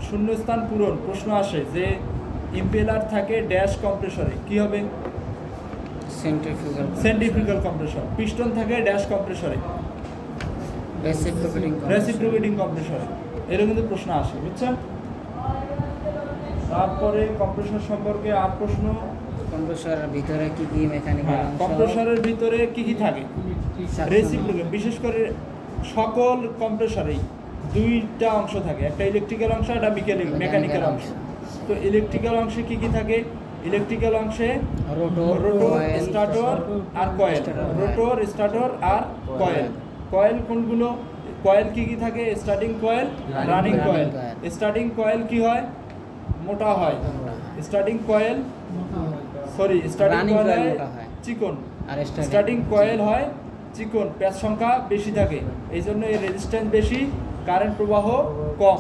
শূন্যস্থান পূরণ প্রশ্ন আসে যে ইম্পেলার থাকে ড্যাশ কম্প্রেসরে, কি হবে? Centrifugal compressor. পিস্টন থাকে ড্যাশ কম্প্রেসরে, রেসিপ্রোকেটিং কম্প্রেসরে। এরকম কিন্তু প্রশ্ন আসে, বুঝছেন? তারপরে কম্প্রেসর সম্পর্কে আর প্রশ্ন, কম্প্রেসরের ভিতরে কি কি মেকানিক্যাল অংশ? কম্প্রেসরের ভিতরে কি কি থাকে? রেসিপ্রোকেটিং, বিশেষ করে সকল কম্প্রেসরেই দুইটা অংশ থাকে, একটা ইলেকট্রিক্যাল অংশ, একটা মেকানিক্যাল অংশ। তো ইলেকট্রিক্যাল অংশে কি কি থাকে? ইলেকট্রিক্যাল অংশে রোটর, স্টার্টর আর কয়েল। রোটর, স্টার্টর আর কয়েল। কয়েল কোনগুলো? কয়েল কি কি থাকে? Starting coil, running coil. Starting coil কি হয়? মোটা হয়। Starting coil, sorry, starting coil হয় চিকন, আর স্টার্টিং কয়েল হয় চিকন। প্যাচ সংখ্যা বেশি থাকে, এই জন্য এর রেজিস্ট্যান্স বেশি, কারেন্ট প্রবাহ কম।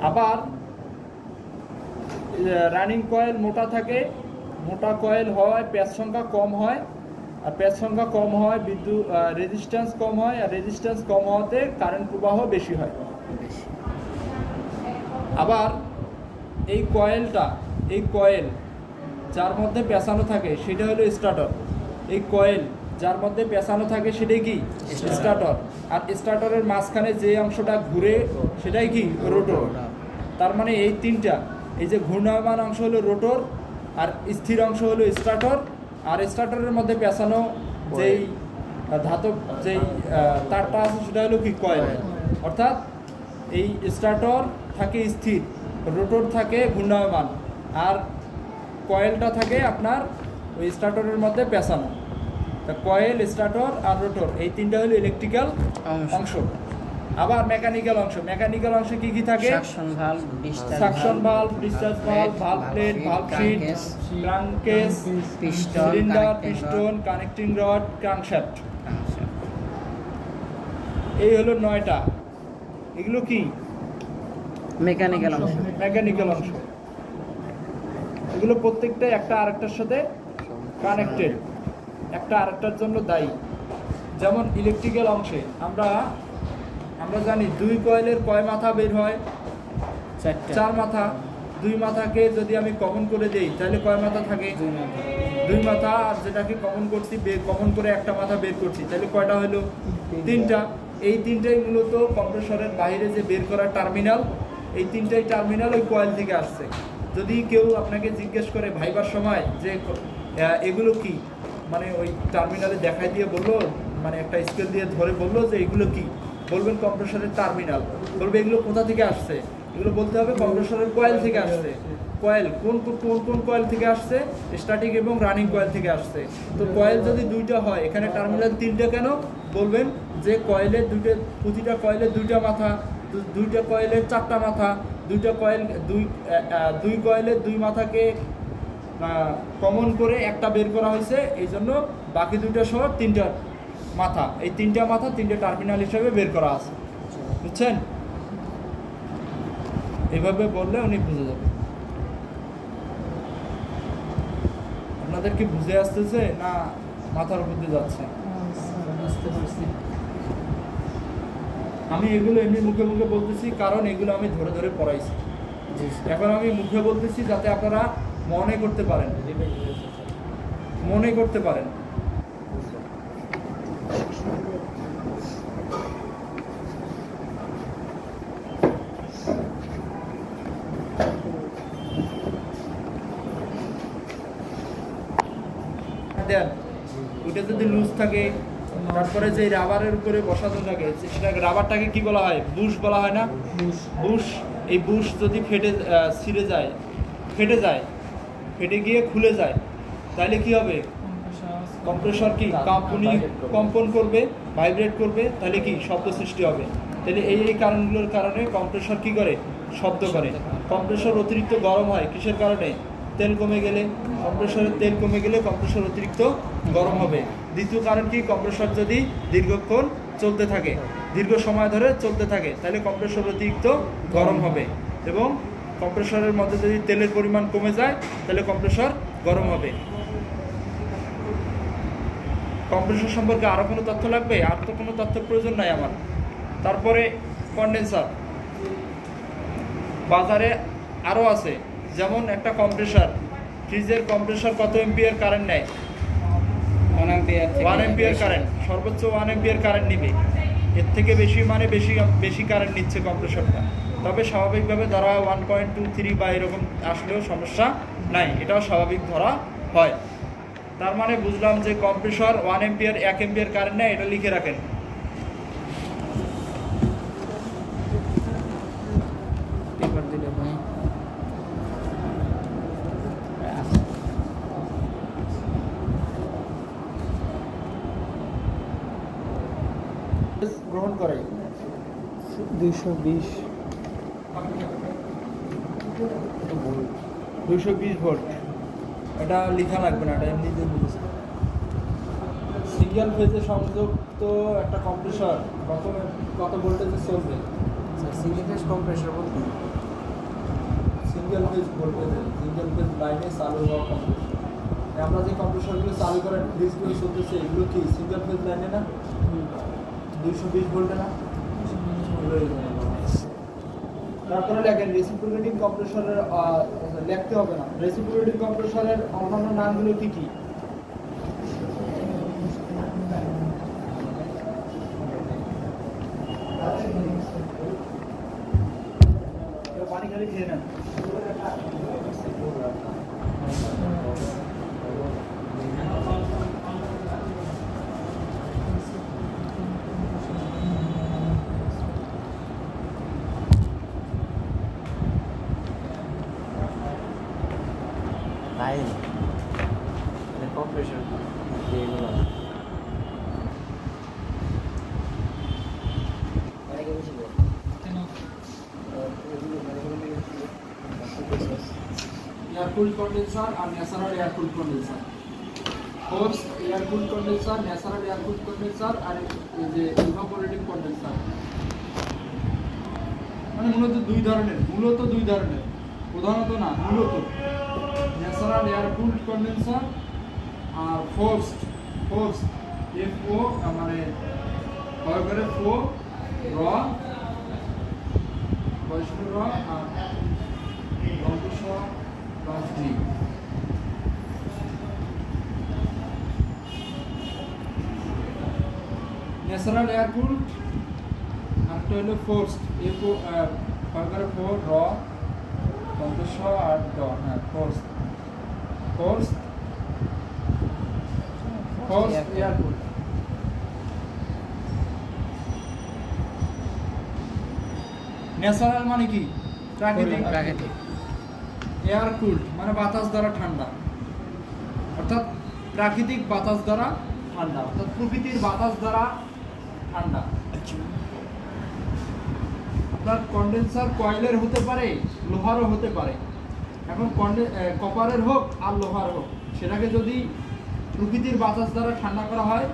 আবার রানিং কয়েল মোটা থাকে, মোটা কয়েল হয়, প্যাচ সংখ্যা কম হয়, আর প্যাচ সংখ্যা কম হয় বিদ্যুৎ রেজিস্ট্যান্স কম হয়, আর রেজিস্ট্যান্স কম হওয়াতে কারেন্ট প্রবাহ বেশি হয়। আবার এই কয়েলটা, এই কয়েল যার মধ্যে পেঁচানো থাকে সেটা হলো স্টার্টার। এই কয়েল যার মধ্যে পেঁচানো থাকে সেটাই কি? স্টার্টার। আর স্টার্টারের মাঝখানে যে অংশটা ঘুরে সেটাই কি? রোটর। তার মানে এই তিনটা, এই যে ঘূর্ণায়মান অংশ হলো রোটর, আর স্থির অংশ হলো স্টার্টার, আর স্টার্টারের মধ্যে পেঁচানো যেই ধাতব যেই তারটা আছে সেটা হলো কি? কয়েল। অর্থাৎ এই স্টার্টার থাকে স্থির, রোটর থাকে ঘূর্ণায়মান, আর কয়েলটা থাকে আপনার ওই স্টার্টারের মধ্যে পেঁচানো। তা কয়েল, স্টার্টার আর রোটর এই তিনটা হলো ইলেকট্রিক্যাল অংশ। আবার মেকানিক্যাল অংশ, মেকানিক্যাল অংশে কি কি থাকে? Suction valve, discharge valve, valve plate, valve sheet, crankcase, cylinder, piston, connecting rod, crankshaft. এই হলো 9টা। এগুলো কি? মেকানিক্যাল অংশ। মেকানিক্যাল অংশ। এগুলো প্রত্যেকটা একটা আরেকটার সাথে কানেক্টেড, একটা আরেকটার জন্য দায়ী। যেমন ইলেকট্রিক্যাল অংশে আমরা জানি 2 কয়েলের কয় মাথা বের হয়? 4 মাথা। 2 মাথাকে যদি আমি কমন করে দেই তাহলে কয় মাথা থাকে? 2 মাথা। আর যেটাকে কমন করছি, কমন করে একটা মাথা বের করছি, তাহলে কয়টা হলো? 3টা। এই 3টাই মূলত কম্প্রেসরের বাইরে যে বের করা টার্মিনাল, এই 3টাই টার্মিনাল ওই কয়েল থেকে আসছে। যদি কেউ আপনাকে জিজ্ঞেস করে ভাইবার সময় যে এগুলো কি, মানে ওই টার্মিনালে দেখাই দিয়ে বললো, মানে একটা স্কেল দিয়ে ধরে বললো যে এগুলো কি, বলবেন কম্প্রেসরের টার্মিনাল। বলবে এগুলো কোথা থেকে আসছে? এগুলো বলতে হবে কম্প্রেসরের কয়েল থেকে আসছে। কয়েল কোন কোন কোন কয়েল থেকে আসছে? স্ট্যাটিক এবং রানিং কয়েল থেকে আসছে। তো কয়েল যদি 2টা হয়, এখানে টার্মিনাল 3টা কেন? বলবেন যে কয়েলের প্রতিটা কয়েলের 2টা মাথা, 2টা কয়েলের 4টা মাথা, 2টা কয়েল 2 কয়েলের 2 মাথাকে কমন করে একটা বের করা হয়েছে, এই জন্য বাকি 2টা সহ 3টা মাথা, এই 3টা মাথা 3টে টার্মিনাল হিসেবে বের করা আছে। বুঝছেন? এইভাবে বললে উনি বুঝে যাবে। আপনাদের কি বুঝে আসতেছে না মাথার উপর দিয়ে যাচ্ছে? বুঝতে পারছি। আমি এগুলো এমনি মুখে মুখে বলতেছি কারণ এগুলো আমি ধরে ধরে পড়াইছি। এখন আমি মুখে বলতেছি যাতে আপনারা মনে করতে পারেন, মনে করতে পারেন। দেন ওইটা যদি লুজ থাকে, তারপরে যে রাবারের উপরে বসানো থাকে সেটা রাবারটাকে কি বলা হয়? বুশ বলা হয় না? বুশ। এই বুশ যদি ছিঁড়ে যায়, ফেটে যায়, ফেটে গিয়ে খুলে যায়, তাহলে কি হবে? কম্প্রেসর কি কম্পন করবে, ভাইব্রেট করবে, তাহলে কি শব্দ সৃষ্টি হবে। তাহলে এই কারণগুলোর কারণে কম্প্রেসর কি করে? শব্দ করে। কম্প্রেসর অতিরিক্ত গরম হয় কিসের কারণে? তেল কমে গেলে। কম্প্রেসরের তেল কমে গেলে কম্প্রেসর অতিরিক্ত গরম হবে। দ্বিতীয় কারণ কি? কম্প্রেসর যদি দীর্ঘক্ষণ চলতে থাকে, দীর্ঘ সময় ধরে চলতে থাকে, তাহলে কম্প্রেসর অতিরিক্ত গরম হবে। এবং কম্প্রেসরের মধ্যে যদি তেলের পরিমাণ কমে যায় তাহলে কম্প্রেসর গরম হবে। কম্প্রেসর সম্পর্কে আরও কোনো তথ্য লাগবে? আর তো কোনো তথ্য প্রয়োজন নাই আমার। তারপরে কন্ডেন্সার বাজারে আরও আছে, যেমন একটা কম্প্রেসর, ফ্রিজের কম্প্রেসর কত এম্পিয়ার কারেন্ট নেয়? 1 এম্পিয়ার কারেন্ট, সর্বোচ্চ 1 এম্পিয়ার কারেন্ট নিবে। এর থেকে বেশি মানে বেশি কারেন্ট নিচ্ছে কম্প্রেসরটা। তবে স্বাভাবিকভাবে ধরা 1.23 বা এরকম আসলেও সমস্যা নাই, এটাও স্বাভাবিক ধরা হয়। তার মানে বুঝলাম যে কম্প্রেসর 1 এম্পিয়ার 1 এম্পিয়ার কারেন্ট নেয়, এটা লিখে রাখেন। পেপার দিলে ভাই গ্রহণ করে 220 ভোল্ট। এটা লেখা লাগবে না, এটা এমনিতে বুঝেছে। সিঙ্গেল ফেজে সংযুক্ত একটা কম্প্রেসর কত ভোল্টেজে চলবে? সিঙ্গেল ফেজ কম্প্রেসর বলতে সিঙ্গেল ফেজ ভোল্টেজে, সিঙ্গেল ফেজ লাইনে চালু হওয়া কম্প্রেসর। আমরা যে কম্প্রেসরগুলো চালু করার ফ্রিজগুলো চলতেছে এগুলো কি সিঙ্গেল ফেজ লাইনে না? 220 ভোল্টে না? তারপরে লেখেন রেসিপ্রোকেটিং কম্প্রেসরের, লিখতে হবে না। রেসিপ্রোকেটিং কম্প্রেসরের অন্যান্য নামগুলো কি কি? পানি খালি খেয়ে নেন। লাইন কম্প্রেসর এগুলো এয়ার-কুলড কন্ডেন্সার আর natural air cooled condenser. Forced air cooled condenser, natural air cooled condenser আর এই যে ইভাপোরেটিং কন্ডেন্সার। মানে মূলত দুই ধরনের, প্রধানত না, মূলত ন্যাচারাল এয়ার-কুলড কন্ডেন্সার আর ফোর্সড FO মানে হয় করে ফো র বয়স্ক র আর অন্তঃ প্লাস ডি। ন্যাচারাল এয়ার-কুলড আরেকটা হলো ফোর্সড FO হয় করে ফো র অন্তঃ আর ড। হ্যাঁ, ফোর্সড এয়ার-কুলড। ন্যাচারাল মানে কি? প্রাকৃতিক। এয়ার-কুলড মানে বাতাস দ্বারা ঠান্ডা, অর্থাৎ প্রাকৃতিক বাতাস দ্বারা ঠান্ডা, অর্থাৎ প্রকৃতির বাতাস দ্বারা ঠান্ডা। আপনার কন্ডেন্সার কয়েলের হতে পারে, লোহারও হতে পারে। এখন কপারের হোক আর লোহার হোক, সেটাকে যদি প্রকৃতির বাতাস দ্বারা ঠান্ডা করা হয়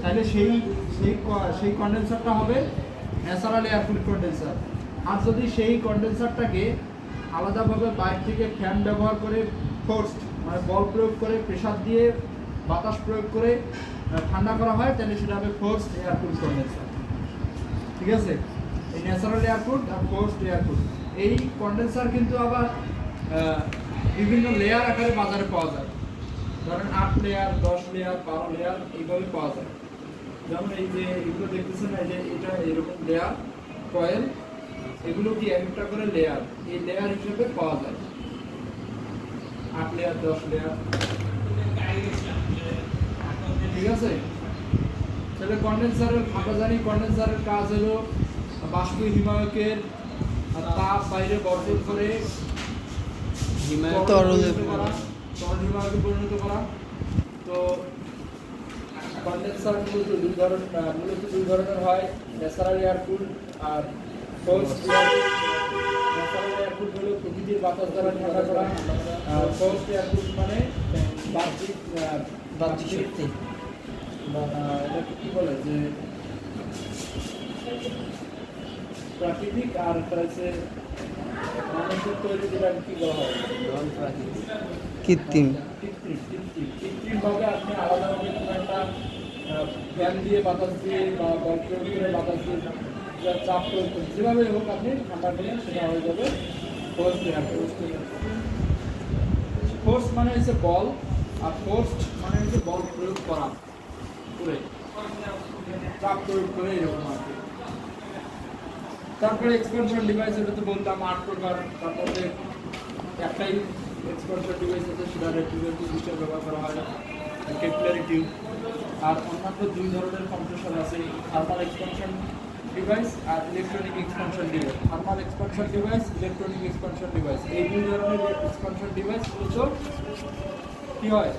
তাহলে সেই কন্ডেন্সারটা হবে ন্যাচারাল এয়ার-কুলড কন্ডেন্সার। আর যদি সেই কন্ডেন্সারটাকে আলাদাভাবে বাইরে থেকে ফ্যান ব্যবহার করে ফোর্সড মানে বল প্রয়োগ করে প্রেসার দিয়ে বাতাস প্রয়োগ করে ঠান্ডা করা হয়, তাহলে সেটা হবে ফোর্সড এয়ার কুল কন্ডেন্সার। ঠিক আছে, এই ন্যাচারাল এয়ার কুল আর ফোর্সড এয়ার কুল। এই কন্ডেন্সার কিন্তু আবার বিভিন্ন লেয়ার আকারে বাজারে পাওয়া যায়। ধরেন 8 লেয়ার, 10 লেয়ার, 12 লেয়ার এইভাবে পাওয়া যায়। যেমন এই যে এগুলো দেখতেছেন, এই যে এটা এরকম লেয়ার কয়েল, এগুলো কি একটা করে লেয়ার, এই লেয়ার হিসেবে পাওয়া যায়। 8 লেয়ার, 10 লেয়ার। ঠিক আছে, তাহলে কন্ডেন্সারের আমরা জানি কন্ডেন্সারের কাজ হলো বাষ্প হিমায়কের তাপ বাইরে বর্জন করে তরল হিমায়কে পরিণত করা। তো কন্ডেন্সার মূলত দুই ধরনের হয়, ন্যাচারাল এয়ার কুল আর forced air cool. Natural air cool হলো প্রকৃতির বাতাস দ্বারা ঠান্ডা করা, আর ফোর্সড এয়ার কুল মানে বাহ্যিক শক্তি। এটা কি বলে যে প্রাকৃতিক, আর হচ্ছে মানুষের তৈরি, যেটা কি বলা হয় কৃত্রিম। কৃত্রিমভাবে আপনি আলাদাভাবে কোনো একটা ফ্যান দিয়ে বাতাস দিয়ে বা বল প্রয়োগ করে বাতাস দিয়ে চাপ প্রয়োগ করে যেভাবে হোক আপনি ঠান্ডা করলেন, সেটা হয়ে যাবে ফোর্স এয়ার কুল। ফোর্স মানে হচ্ছে বল, আর ফোর্সড মানে হচ্ছে বল প্রয়োগ করা করে, চাপ প্রয়োগ করে, এরকম আর কি। তারপরে এক্সপানশন ডিভাইস, এটা তো বললাম 8 প্রকার। তারপরে একটাই এক্সপানশন ডিভাইস আছে, সেটা রেফ্রিজারেটর সিস্টেম ব্যবহার করা হয়, ক্যাপিলারি টিউব। আর অন্যান্য 2 ধরনের কম্প্রেসর আছে, থার্মাল এক্সপানশন ডিভাইস আর electronic expansion device. Thermal expansion device, electronic expansion device, এই 2 ধরনের এক্সপানশন ডিভাইস হচ্ছে কি হয়,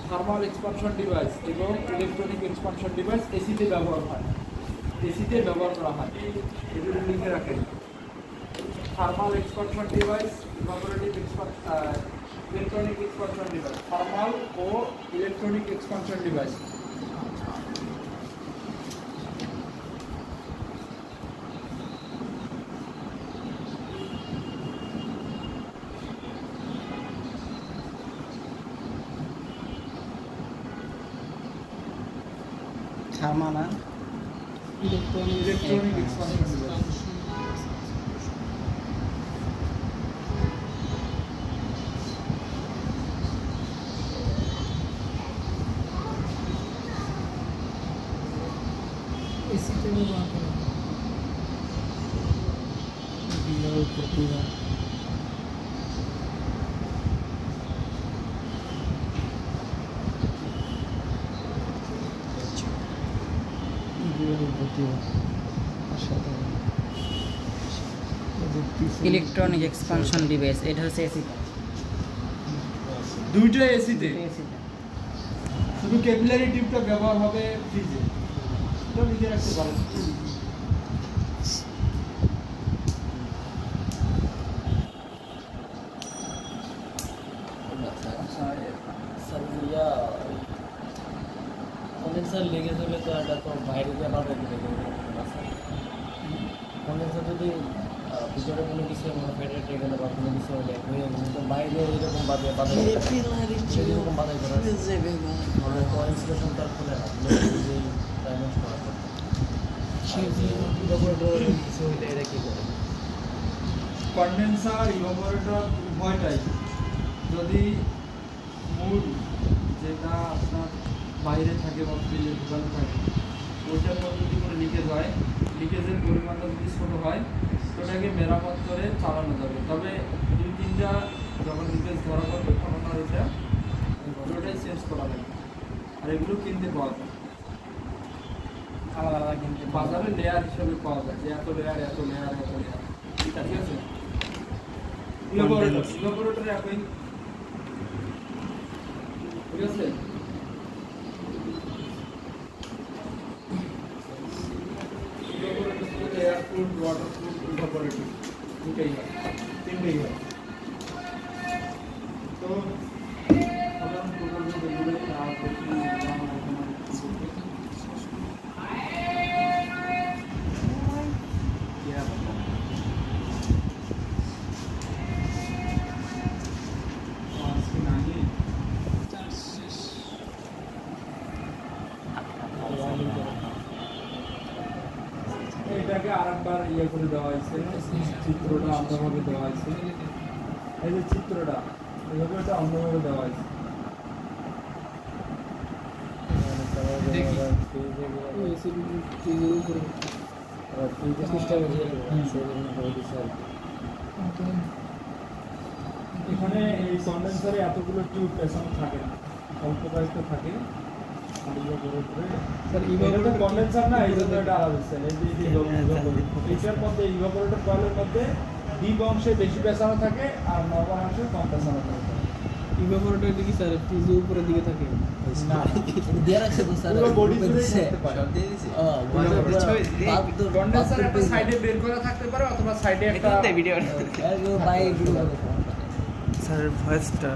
থার্মাল এক্সপানশন ডিভাইস এবং ইলেকট্রনিক এক্সপানশন ডিভাইস এসিতে ব্যবহার হয়, এসিতে ব্যবহার করা হয়। এগুলো লিখে রাখেন, thermal expansion device, electronic expansion device, thermal ও ইলেকট্রনিক এক্সপানশন ডিভাইস। থার্মাল আর ইলেকট্রনিক এক্সপানশন ডিভাইস। এসিতে ব্যবহার করা হয়। ইলেকট্রনিক এক্সপানশন ডিভাইস, এটা হচ্ছে এসি। দুইটাই এসিতে, শুধু ক্যাপিলারি টিউবটা ব্যবহার হবে ফ্রিজে। তো লিখে রাখতে পারেন। কন্ডেন্সার লেগে গেলে তো এটা তো বাইরে দিয়ে আবার কন্ডেন্সার যদি ভিতরে কোনো কিছু ফেটে টেকে গেলে বা কোনো কিছু হলে হয়ে গেলে তো বাইরে এরকম বাদে বাদাই এরকম বাদাই করা আমরা তো ইনস্টলেশন তার খুলে না যে ডায়মন্ড করা কিছু হলে এটা কী করে কন্ডেন্সার ইভাপোরেটর উভয়টাই যদি মূল যেটা আপনার বাইরে থাকে বা ফ্রিজে ঢুকানো থাকে, ওইটার মধ্যে যদি কোনো লিকেজ হয়, লিকেজের পরিমাণটা যদি ছোটো হয়, তো ওটাকে মেরামত করে চালানো যাবে। তবে 2-3টা যখন লিকেজ ধরা পড়বে তখন আপনার ওটাই চেঞ্জ করা লাগবে। আর এগুলো কিনতে পাওয়া যায় আলাদা আলাদা, কিনতে বাজারে লেয়ার হিসেবে পাওয়া যায়, যে এত লেয়ার এত লেয়ার এত লেয়ার। ঠিক আছে, ইভাপোরেটর একই। ঠিক আছে, এয়ার কুল, ওয়াটার কুল, ইভাপোরেটর দুটোই হয়, 3টেই হয়। তো আমরা টোটাল দেখলে আর ইয়ে করে দেওয়া হয়েছে, চিত্রটা অন্যভাবে দেওয়া হয়েছে। এই যে চিত্রটা এইভাবে এটা অন্যভাবে দেওয়া হয়েছে। এখানে এই কন্ডেন্সারে এতগুলো টিউব পেছনে থাকে না, অল্প কয়েকটা থাকে। কন্ডেন্সার না, এই জন্য এটা আলাদা হচ্ছে। এই যে এইটার মধ্যে ইভাপোরেটর কয়েলের মধ্যে ডিপ অংশে বেশি পেছানো থাকে আর নরমাল অংশে কম পেছানো থাকে। ইভাপোরেটর দিকে স্যার ফ্রিজে উপরের দিকে থাকে না, দিয়ে রাখছে তো স্যার পুরো বডি জুড়ে থাকতে পারে। কন্ডেন্সার একটা সাইডে বের করা থাকতে পারে অথবা সাইডে একটা স্যার ভয়েসটা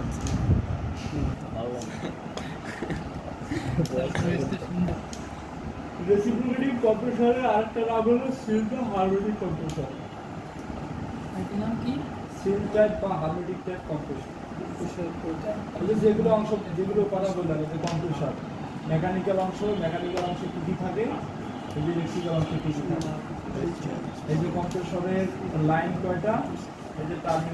রেসিপ্রোকেটিং কম্প্রেসরের আরেকটা নাম হলো সিলটা হারমোনিক কম্প্রেসর। এটার নাম কি? সিল টাইপ বা হারমোনিক টাইপ কম্প্রেসর। যেগুলো অংশ, যেগুলো কথা বললাম, এই যে কম্প্রেসর মেকানিক্যাল অংশ কি কি থাকে, এই যে ইলেকট্রিক্যাল অংশ কি কি থাকে। এই যে কম্প্রেসরের লাইন কয়টা, এই যে টার্মিনাল